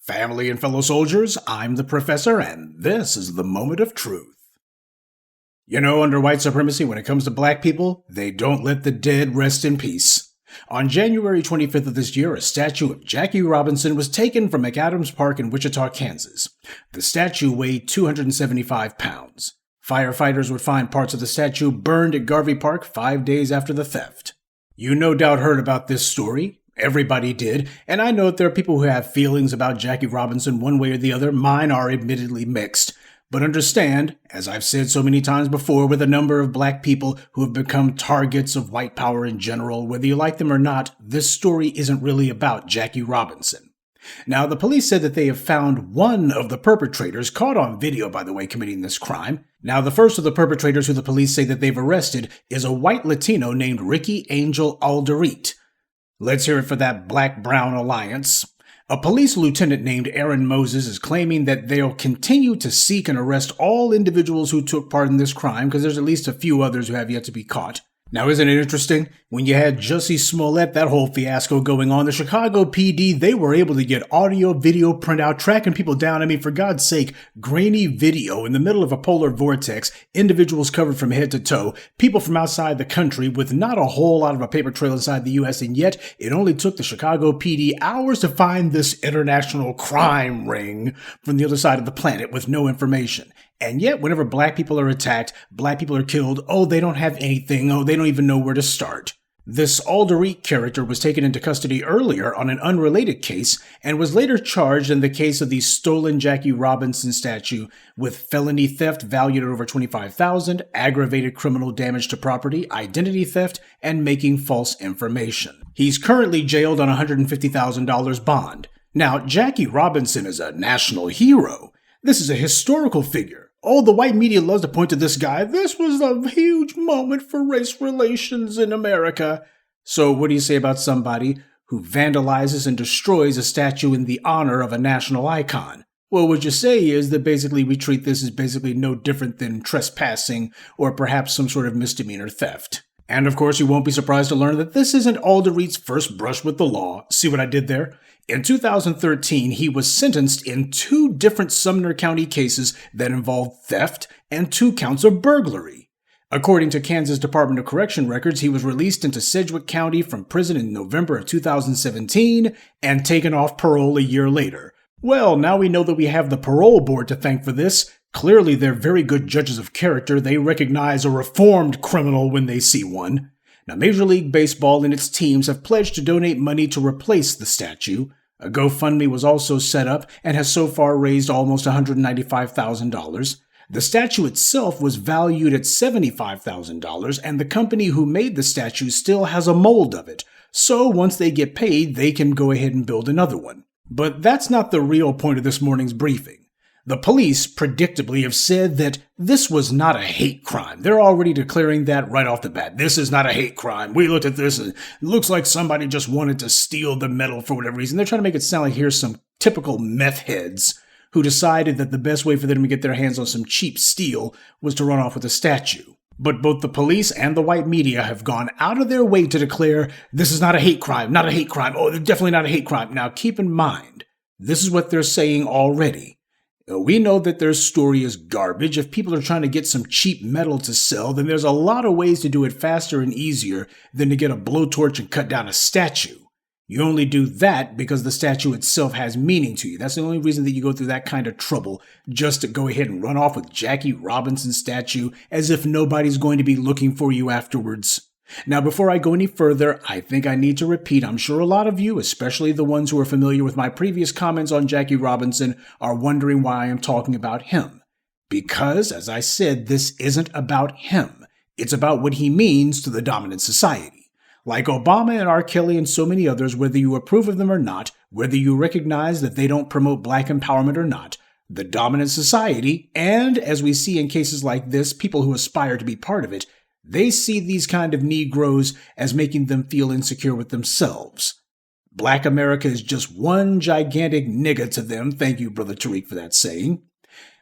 Family and fellow soldiers, I'm the Professor, and this is the Moment of Truth. You know, under white supremacy, when it comes to black people, they don't let the dead rest in peace. On January 25th of this year, a statue of Jackie Robinson was taken from McAdams Park in Wichita, Kansas. The statue weighed 275 pounds. Firefighters would find parts of the statue burned at Garvey Park 5 days after the theft. You no doubt heard about this story. Everybody did, and I know that there are people who have feelings about Jackie Robinson one way or the other. Mine are admittedly mixed. But understand, as I've said so many times before, with a number of black people who have become targets of white power in general, whether you like them or not, this story isn't really about Jackie Robinson. Now, the police said that they have found one of the perpetrators, caught on video, by the way, committing this crime. Now, the first of the perpetrators who the police say that they've arrested is a white Latino named Ricky Angel Alder. Let's hear it for that black-brown alliance. A police lieutenant named Aaron Moses is claiming that they'll continue to seek and arrest all individuals who took part in this crime, because there's at least a few others who have yet to be caught. Now, isn't it interesting? When you had Jussie Smollett, that whole fiasco going on, the Chicago PD, they were able to get audio, video printout, tracking people down. I mean, for God's sake, grainy video in the middle of a polar vortex, individuals covered from head to toe, people from outside the country with not a whole lot of a paper trail inside the U.S., and yet it only took the Chicago PD hours to find this international crime ring from the other side of the planet with no information. And yet, whenever black people are attacked, black people are killed, they don't have anything, they don't even know where to start. This Alderete character was taken into custody earlier on an unrelated case and was later charged in the case of the stolen Jackie Robinson statue with felony theft valued at over $25,000, aggravated criminal damage to property, identity theft, and making false information. He's currently jailed on $150,000 bond. Now, Jackie Robinson is a national hero. This is a historical figure. The white media loves to point to this guy. This was a huge moment for race relations in America. So what do you say about somebody who vandalizes and destroys a statue in the honor of a national icon? Well, what you say is that basically we treat this as basically no different than trespassing or perhaps some sort of misdemeanor theft. And of course, you won't be surprised to learn that this isn't Alderete's first brush with the law. See what I did there? In 2013, he was sentenced in 2 different Sumner County cases that involved theft and 2 counts of burglary. According to Kansas Department of Correction records, he was released into Sedgwick County from prison in November of 2017 and taken off parole a year later. Well, now we know that we have the parole board to thank for this. Clearly, they're very good judges of character. They recognize a reformed criminal when they see one. Now, Major League Baseball and its teams have pledged to donate money to replace the statue. A GoFundMe was also set up and has so far raised almost $195,000. The statue itself was valued at $75,000, and the company who made the statue still has a mold of it. So once they get paid, they can go ahead and build another one. But that's not the real point of this morning's briefing. The police, predictably, have said that this was not a hate crime. They're already declaring that right off the bat. This is not a hate crime. We looked at this and it looks like somebody just wanted to steal the metal for whatever reason. They're trying to make it sound like here's some typical meth heads who decided that the best way for them to get their hands on some cheap steel was to run off with a statue. But both the police and the white media have gone out of their way to declare this is not a hate crime, not a hate crime. Definitely not a hate crime. Now, keep in mind, this is what they're saying already. We know that their story is garbage. If people are trying to get some cheap metal to sell, then there's a lot of ways to do it faster and easier than to get a blowtorch and cut down a statue. You only do that because the statue itself has meaning to you. That's the only reason that you go through that kind of trouble, just to go ahead and run off with Jackie Robinson's statue as if nobody's going to be looking for you afterwards. Now, before I go any further, I think I need to repeat, I'm sure a lot of you, especially the ones who are familiar with my previous comments on Jackie Robinson, are wondering why I am talking about him. Because, as I said, this isn't about him. It's about what he means to the dominant society. Like Obama and R. Kelly and so many others, whether you approve of them or not, whether you recognize that they don't promote black empowerment or not, the dominant society, and as we see in cases like this, people who aspire to be part of it, they see these kind of Negroes as making them feel insecure with themselves. Black America is just one gigantic nigga to them. Thank you, Brother Tariq, for that saying.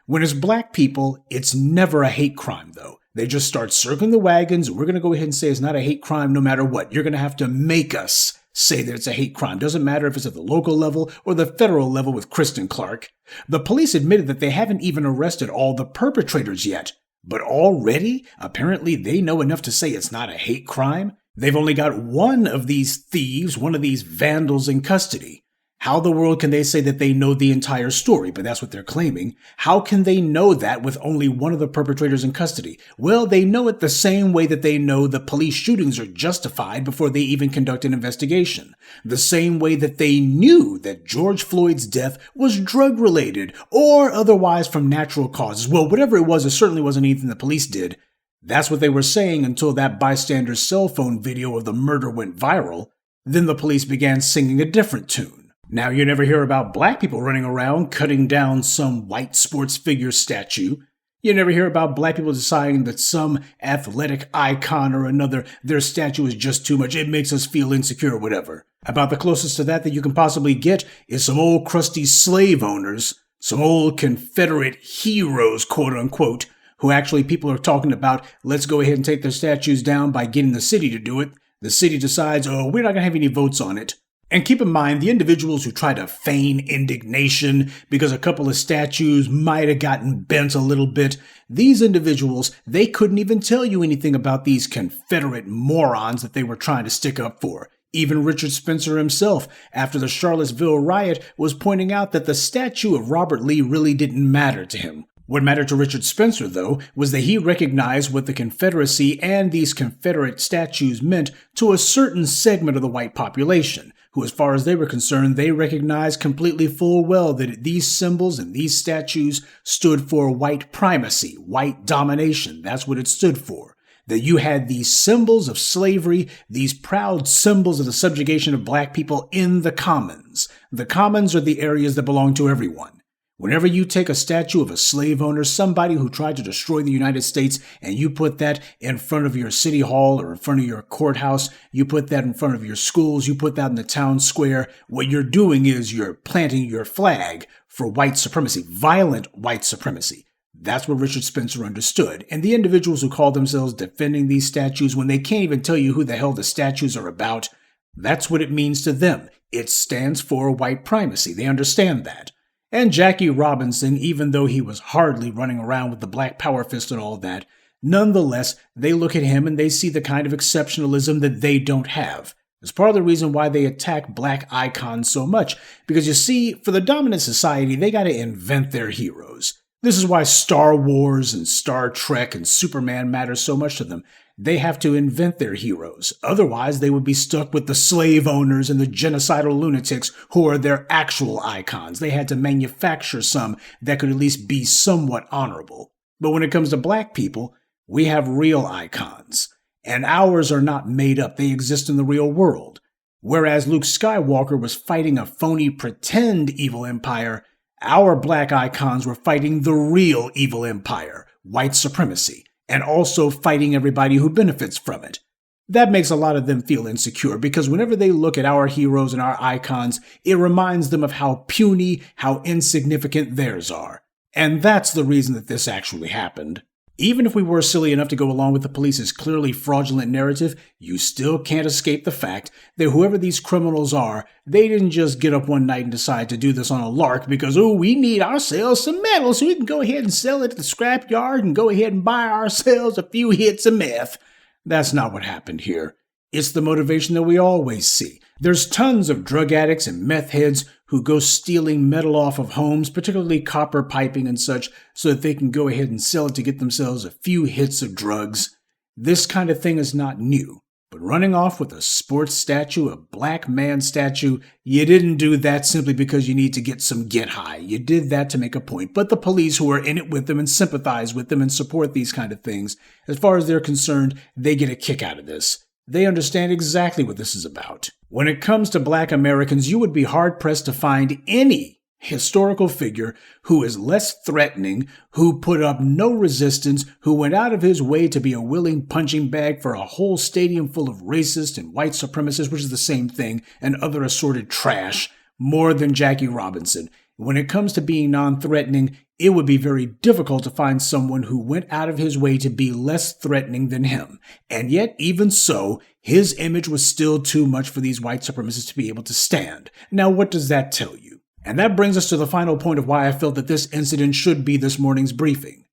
When it's black people, it's never a hate crime, though. They just start circling the wagons. We're going to go ahead and say it's not a hate crime no matter what. You're going to have to make us say that it's a hate crime. Doesn't matter if it's at the local level or the federal level with Kristen Clark. The police admitted that they haven't even arrested all the perpetrators yet. But already, apparently they know enough to say it's not a hate crime. They've only got one of these thieves, one of these vandals in custody. How the world can they say that they know the entire story? But that's what they're claiming. How can they know that with only one of the perpetrators in custody? Well, they know it the same way that they know the police shootings are justified before they even conduct an investigation. The same way that they knew that George Floyd's death was drug-related or otherwise from natural causes. Well, whatever it certainly wasn't anything the police did. That's what they were saying until that bystander's cell phone video of the murder went viral. Then the police began singing a different tune. Now, you never hear about black people running around cutting down some white sports figure statue. You never hear about black people deciding that some athletic icon or another, their statue is just too much. It makes us feel insecure or whatever. About the closest to that you can possibly get is some old crusty slave owners, some old Confederate heroes, quote unquote, who actually people are talking about, let's go ahead and take their statues down by getting the city to do it. The city decides, oh, we're not going to have any votes on it. And keep in mind, the individuals who try to feign indignation because a couple of statues might have gotten bent a little bit, these individuals, they couldn't even tell you anything about these Confederate morons that they were trying to stick up for. Even Richard Spencer himself, after the Charlottesville riot, was pointing out that the statue of Robert Lee really didn't matter to him. What mattered to Richard Spencer, though, was that he recognized what the Confederacy and these Confederate statues meant to a certain segment of the white population, who, as far as they were concerned, they recognized completely full well that these symbols and these statues stood for white primacy, white domination. That's what it stood for. That you had these symbols of slavery, these proud symbols of the subjugation of black people in the commons. The commons are the areas that belong to everyone. Whenever you take a statue of a slave owner, somebody who tried to destroy the United States, and you put that in front of your city hall or in front of your courthouse, you put that in front of your schools, you put that in the town square, what you're doing is you're planting your flag for white supremacy, violent white supremacy. That's what Richard Spencer understood. And the individuals who call themselves defending these statues when they can't even tell you who the hell the statues are about, that's what it means to them. It stands for white primacy. They understand that. And Jackie Robinson, even though he was hardly running around with the black power fist and all that, nonetheless, they look at him and they see the kind of exceptionalism that they don't have. It's part of the reason why they attack black icons so much. Because you see, for the dominant society, they got to invent their heroes. This is why Star Wars and Star Trek and Superman matter so much to them. They have to invent their heroes. Otherwise, they would be stuck with the slave owners and the genocidal lunatics who are their actual icons. They had to manufacture some that could at least be somewhat honorable. But when it comes to black people, we have real icons. And ours are not made up. They exist in the real world. Whereas Luke Skywalker was fighting a phony pretend evil empire, our black icons were fighting the real evil empire, white supremacy, and also fighting everybody who benefits from it. That makes a lot of them feel insecure because whenever they look at our heroes and our icons, it reminds them of how puny, how insignificant theirs are. And that's the reason that this actually happened. Even if we were silly enough to go along with the police's clearly fraudulent narrative, you still can't escape the fact that whoever these criminals are, they didn't just get up one night and decide to do this on a lark because, oh, we need ourselves some metal so we can go ahead and sell it at the scrapyard and go ahead and buy ourselves a few hits of meth. That's not what happened here. It's the motivation that we always see. There's tons of drug addicts and meth heads who go stealing metal off of homes, particularly copper piping and such, so that they can go ahead and sell it to get themselves a few hits of drugs. This kind of thing is not new. But running off with a sports statue, a black man statue, you didn't do that simply because you need to get some get high. You did that to make a point. But the police who are in it with them and sympathize with them and support these kind of things, as far as they're concerned, they get a kick out of this. They understand exactly what this is about. When it comes to black Americans, you would be hard-pressed to find any historical figure who is less threatening, who put up no resistance, who went out of his way to be a willing punching bag for a whole stadium full of racist and white supremacists, which is the same thing, and other assorted trash, more than Jackie Robinson. When it comes to being non-threatening, it would be very difficult to find someone who went out of his way to be less threatening than him. And yet, even so, his image was still too much for these white supremacists to be able to stand. Now, what does that tell you? And that brings us to the final point of why I felt that this incident should be this morning's briefing.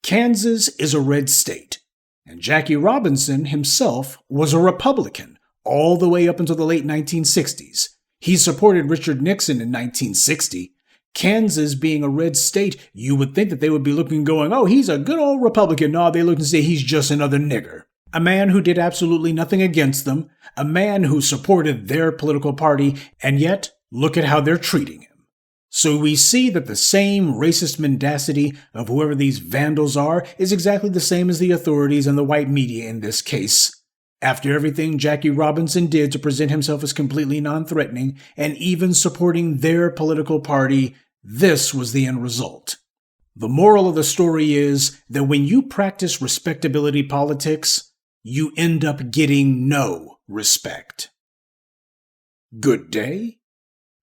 Kansas is a red state, and Jackie Robinson himself was a Republican all the way up until the late 1960s. He supported Richard Nixon in 1960. Kansas being a red state, you would think that they would be looking going, oh, he's a good old Republican. No, they look and say he's just another nigger. A man who did absolutely nothing against them, a man who supported their political party, and yet, look at how they're treating him. So we see that the same racist mendacity of whoever these vandals are is exactly the same as the authorities and the white media in this case. After everything Jackie Robinson did to present himself as completely non-threatening and even supporting their political party, this was the end result. The moral of the story is that when you practice respectability politics, you end up getting no respect. Good day,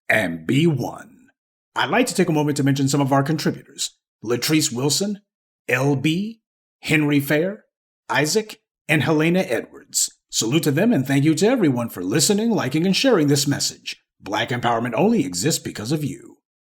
and be one. I'd like to take a moment to mention some of our contributors: Latrice Wilson, LB, Henry Fair, Isaac, and Helena Edwards. Salute to them and thank you to everyone for listening, liking, and sharing this message. Black empowerment only exists because of you.